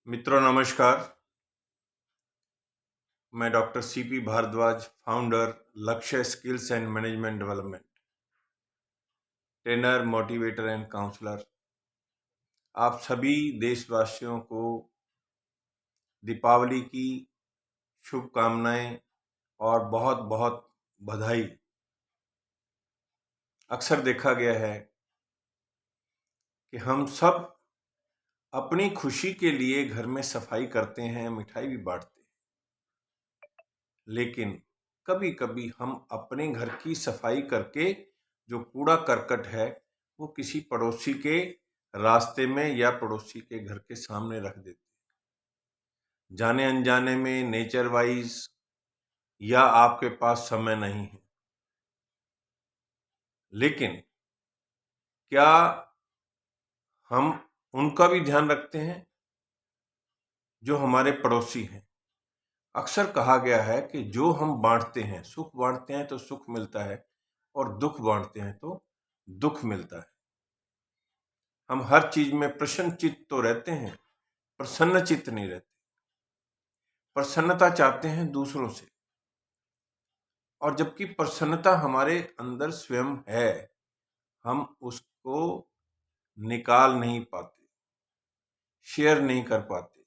मित्रों नमस्कार। मैं doctor CP Bhardwaj, founder Lakshya skills and management development, trainer, motivator and counsellor. आप सभी देशवासियों को दीपावली की शुभकामनाएं और बहुत बहुत बधाई। अक्सर देखा गया है कि हम सब अपनी खुशी के लिए घर में सफाई करते हैं, मिठाई भी बांटते हैं, लेकिन कभी कभी हम अपने घर की सफाई करके जो कूड़ा करकट है वो किसी पड़ोसी के रास्ते में या पड़ोसी के घर के सामने रख देते हैं, जाने अनजाने में, नेचर वाइज, या आपके पास समय नहीं है। लेकिन क्या हम उनका भी ध्यान रखते हैं जो हमारे पड़ोसी हैं? अक्सर कहा गया है कि जो हम बांटते हैं, सुख बांटते हैं तो सुख मिलता है, और दुख बांटते हैं तो दुख मिलता है। हम हर चीज में प्रसन्न चित्त तो रहते हैं, प्रसन्न चित्त नहीं रहते। प्रसन्नता चाहते हैं दूसरों से, और जबकि प्रसन्नता हमारे अंदर स्वयं है, हम उसको निकाल नहीं पाते, शेयर नहीं कर पाते।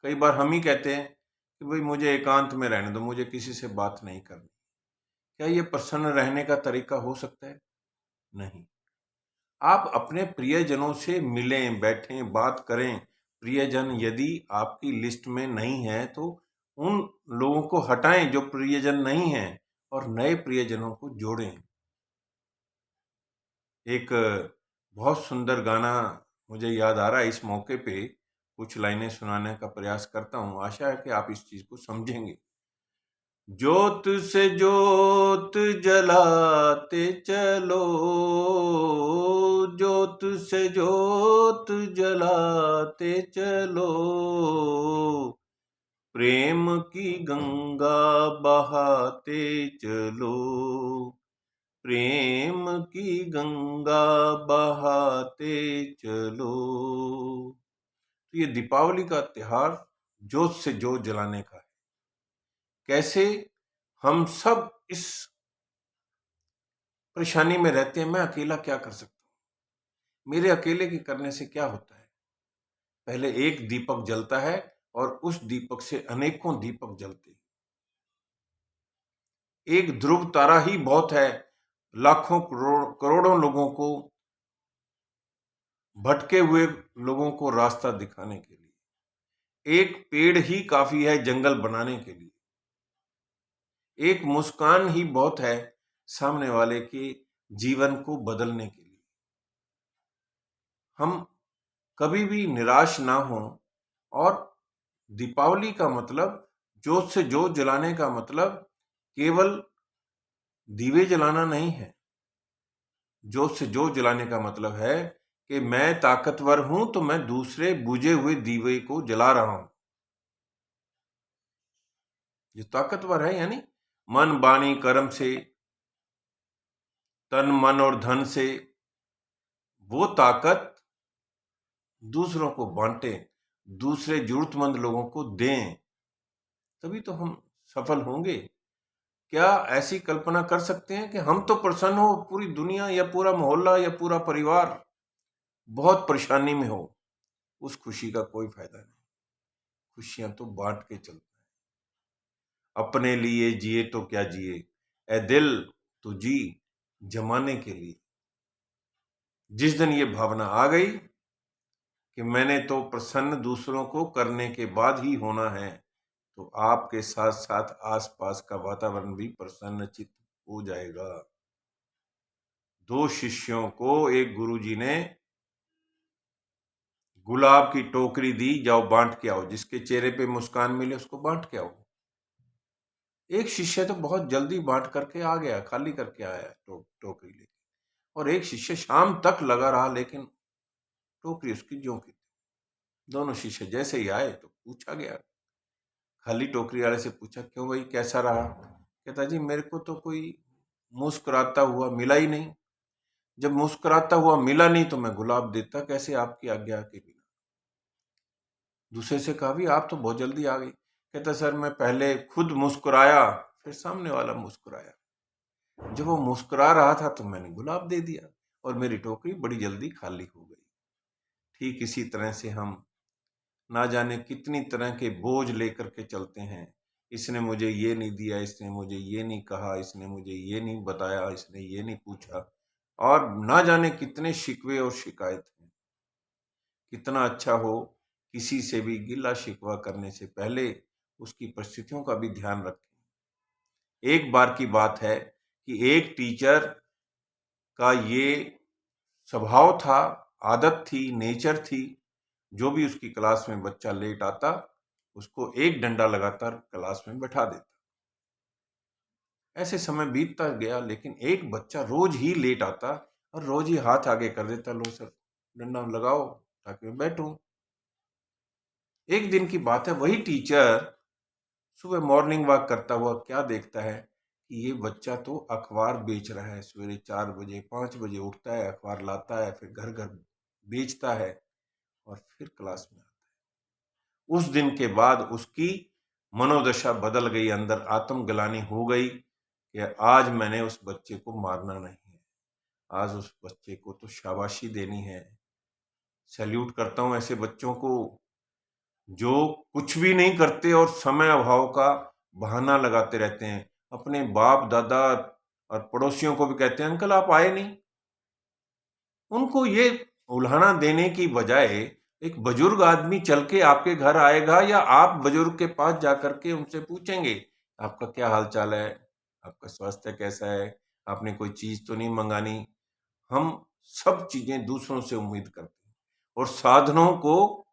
कई बार हम ही कहते हैं कि भाई मुझे एकांत में रहने दो, मुझे किसी से बात नहीं करनी। क्या ये प्रसन्न रहने का तरीका हो सकता है? नहीं। आप अपने प्रियजनों से मिलें, बैठें, बात करें। प्रियजन यदि आपकी लिस्ट में नहीं है तो उन लोगों को हटाएं जो प्रियजन नहीं हैं, और नए प्रियजनों को जोड़ें। एक बहुत सुंदर गाना मुझे याद आ रहा है, इस मौके पे कुछ लाइनें सुनाने का प्रयास करता हूँ। आशा है कि आप इस चीज को समझेंगे। ज्योत से ज्योत जलाते चलो, ज्योत से ज्योत जलाते चलो, प्रेम की गंगा बहाते चलो, प्रेम की गंगा बहाते चलो। तो ये दीपावली का त्योहार ज्योत से ज्योत जलाने का है। कैसे हम सब इस परेशानी में रहते हैं, मैं अकेला क्या कर सकता हूँ, मेरे अकेले के करने से क्या होता है? पहले एक दीपक जलता है और उस दीपक से अनेकों दीपक जलते हैं। एक ध्रुव तारा ही बहुत है लाखों करोड़ों लोगों को, भटके हुए लोगों को रास्ता दिखाने के लिए। एक पेड़ ही काफी है जंगल बनाने के लिए। एक मुस्कान ही बहुत है सामने वाले के जीवन को बदलने के लिए। हम कभी भी निराश ना हो, और दीपावली का मतलब, जोत से जोत जलाने का मतलब केवल दीवे जलाना नहीं है। जोत से जोत जलाने का मतलब है कि मैं ताकतवर हूं तो मैं दूसरे बुझे हुए दीवे को जला रहा हूं। जो ताकतवर है यानी मन, वाणी, कर्म से, तन, मन और धन से, वो ताकत दूसरों को बांटे, दूसरे जरूरतमंद लोगों को दें, तभी तो हम सफल होंगे। क्या ऐसी कल्पना कर सकते हैं कि हम तो प्रसन्न हो, पूरी दुनिया या पूरा मोहल्ला या पूरा परिवार बहुत परेशानी में हो? उस खुशी का कोई फायदा नहीं। खुशियां तो बांट के चलता है। अपने लिए जिए तो क्या जिए, ए दिल तो जी जमाने के लिए। जिस दिन ये भावना आ गई कि मैंने तो प्रसन्न दूसरों को करने के बाद ही होना है, तो आपके साथ साथ आसपास का वातावरण भी प्रसन्नचित्त हो जाएगा। दो शिष्यों को एक गुरुजी ने गुलाब की टोकरी दी, जाओ बांट के आओ, जिसके चेहरे पे मुस्कान मिले उसको बांट के आओ। एक शिष्य तो बहुत जल्दी बांट करके आ गया, खाली करके आया टोकरी लेके, और एक शिष्य शाम तक लगा रहा, लेकिन टोकरी उसकी ज्यों की थी। दोनों शिष्य जैसे ही आए तो पूछा गया, खाली टोकरी वाले से पूछा, क्यों भाई कैसा रहा? कहता जी मेरे को तो कोई मुस्कुराता हुआ मिला ही नहीं। जब मुस्कुराता हुआ मिला नहीं तो मैं गुलाब देता कैसे आपकी आज्ञा के बिना। दूसरे से कहा, भी आप तो बहुत जल्दी आ गई। कहता, सर मैं पहले खुद मुस्कुराया, फिर सामने वाला मुस्कुराया। जब वो मुस्कुरा रहा था तो मैंने गुलाब दे दिया और मेरी टोकरी बड़ी जल्दी खाली हो गई। ठीक इसी तरह से हम ना जाने कितनी तरह के बोझ लेकर के चलते हैं। इसने मुझे ये नहीं दिया, इसने मुझे ये नहीं कहा, इसने मुझे ये नहीं बताया, इसने ये नहीं पूछा, और ना जाने कितने शिकवे और शिकायत हैं। कितना अच्छा हो, किसी से भी गिला शिकवा करने से पहले उसकी परिस्थितियों का भी ध्यान रखें। एक बार की बात है कि एक टीचर का ये स्वभाव था, आदत थी, नेचर थी, जो भी उसकी क्लास में बच्चा लेट आता उसको एक डंडा लगातार क्लास में बैठा देता। ऐसे समय बीतता गया, लेकिन एक बच्चा रोज ही लेट आता और रोज ही हाथ आगे कर देता, लो सर डंडा लगाओ ताकि मैं बैठूं। एक दिन की बात है, वही टीचर सुबह मॉर्निंग वॉक करता हुआ क्या देखता है कि ये बच्चा तो अखबार बेच रहा है। सवेरे 4 बजे 5 बजे उठता है, अखबार लाता है, फिर घर घर बेचता है और फिर क्लास में आता है। उस दिन के बाद उसकी मनोदशा बदल गई, अंदर आत्मग्लानि हो गई कि आज मैंने उस बच्चे को मारना नहीं है, आज उस बच्चे को तो शाबाशी देनी है। सैल्यूट करता हूं ऐसे बच्चों को जो कुछ भी नहीं करते और समय अभाव का बहाना लगाते रहते हैं। अपने बाप दादा और पड़ोसियों को भी कहते हैं, अंकल आप आए नहीं। उनको ये उल्हाना देने की बजाय एक बुजुर्ग आदमी चल के आपके घर आएगा या आप बुजुर्ग के पास जाकर के उनसे पूछेंगे, आपका क्या हाल चाल है, आपका स्वास्थ्य कैसा है, आपने कोई चीज तो नहीं मंगानी। हम सब चीजें दूसरों से उम्मीद करते हैं और साधनों को,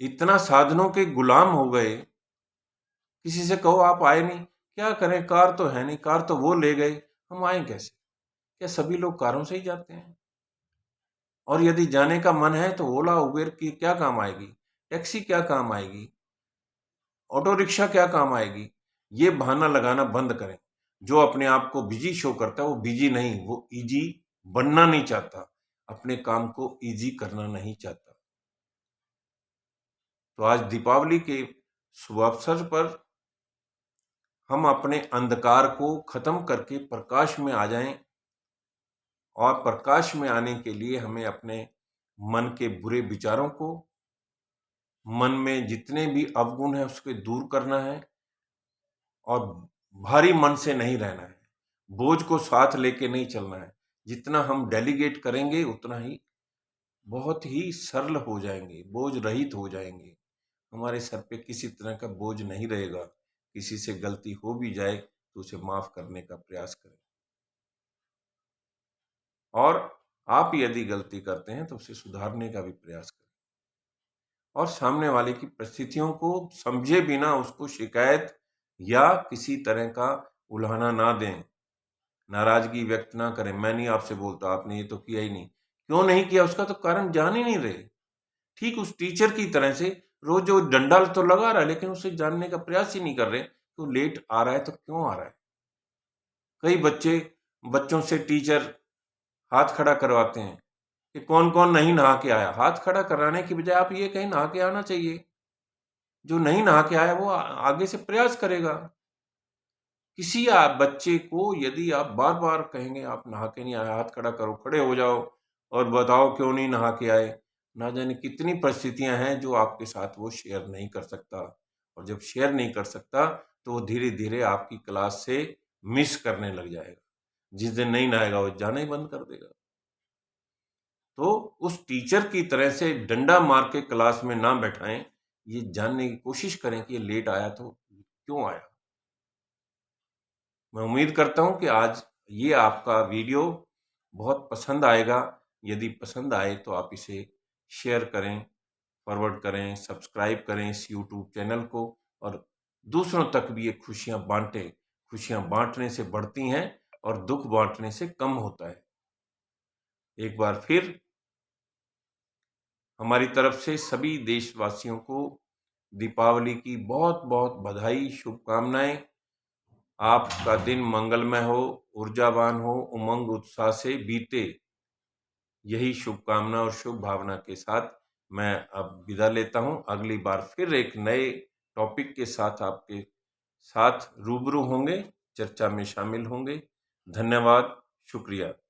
इतना साधनों के गुलाम हो गए। किसी से कहो आप आए नहीं, क्या करें, कार तो है नहीं, कार तो वो ले गए, हम आए कैसे। क्या सभी लोग कारों से ही जाते हैं? और यदि जाने का मन है तो ओला उबेर की क्या काम आएगी, टैक्सी क्या काम आएगी, ऑटो रिक्शा क्या काम आएगी। ये बहाना लगाना बंद करें। जो अपने आप को बिजी शो करता है वो बिजी नहीं, वो इजी बनना नहीं चाहता, अपने काम को इजी करना नहीं चाहता। तो आज दीपावली के शुभ अवसर पर हम अपने अंधकार को खत्म करके प्रकाश में आ जाएं, और प्रकाश में आने के लिए हमें अपने मन के बुरे विचारों को, मन में जितने भी अवगुण है उसको दूर करना है और भारी मन से नहीं रहना है। बोझ को साथ लेके नहीं चलना है। जितना हम डेलीगेट करेंगे उतना ही बहुत ही सरल हो जाएंगे, बोझ रहित हो जाएंगे। हमारे सर पे किसी तरह का बोझ नहीं रहेगा। किसी से गलती हो भी जाए तो उसे माफ करने का प्रयास करें, और आप यदि गलती करते हैं तो उसे सुधारने का भी प्रयास करें, और सामने वाले की परिस्थितियों को समझे बिना उसको शिकायत या किसी तरह का उल्हाना ना दें, नाराजगी व्यक्त ना करें। मैं नहीं आपसे बोलता, आपने ये तो किया ही नहीं। क्यों नहीं किया उसका तो कारण जान ही नहीं रहे। ठीक उस टीचर की तरह से रोज जो डंडा तो लगा रहा है लेकिन उसे जानने का प्रयास ही नहीं कर रहे तो लेट आ रहा है तो क्यों आ रहा है। कई बच्चों से टीचर हाथ खड़ा करवाते हैं कि कौन कौन नहीं नहा के आया। हाथ खड़ा कराने की बजाय आप ये कहीं नहा के आना चाहिए। जो नहीं नहा के आया वो आगे से प्रयास करेगा। किसी आप बच्चे को यदि आप बार बार कहेंगे आप नहा के नहीं आए, हाथ खड़ा करो, खड़े हो जाओ और बताओ क्यों नहीं नहा के आए, ना जाने कितनी परिस्थितियां हैं जो आपके साथ वो शेयर नहीं कर सकता। और जब शेयर नहीं कर सकता तो वो धीरे धीरे आपकी क्लास से मिस करने लग जाएगा। जिस दिन नहीं नहाएगा वो जाना ही बंद कर देगा। तो उस टीचर की तरह से डंडा मार के क्लास में ना बैठाएं। ये जानने की कोशिश करें कि ये लेट आया तो क्यों आया। मैं उम्मीद करता हूं कि आज ये आपका वीडियो बहुत पसंद आएगा। यदि पसंद आए तो आप इसे शेयर करें, फॉरवर्ड करें, सब्सक्राइब करें इस यूट्यूब चैनल को, और दूसरों तक भी ये खुशियां बांटें। खुशियां बांटने से बढ़ती हैं और दुख बांटने से कम होता है। एक बार फिर हमारी तरफ से सभी देशवासियों को दीपावली की बहुत बहुत बधाई, शुभकामनाएं। आपका दिन मंगलमय हो, ऊर्जावान हो, उमंग उत्साह से बीते, यही शुभकामना और शुभ भावना के साथ मैं अब विदा लेता हूं। अगली बार फिर एक नए टॉपिक के साथ आपके साथ रूबरू होंगे, चर्चा में शामिल होंगे। धन्यवाद, शुक्रिया।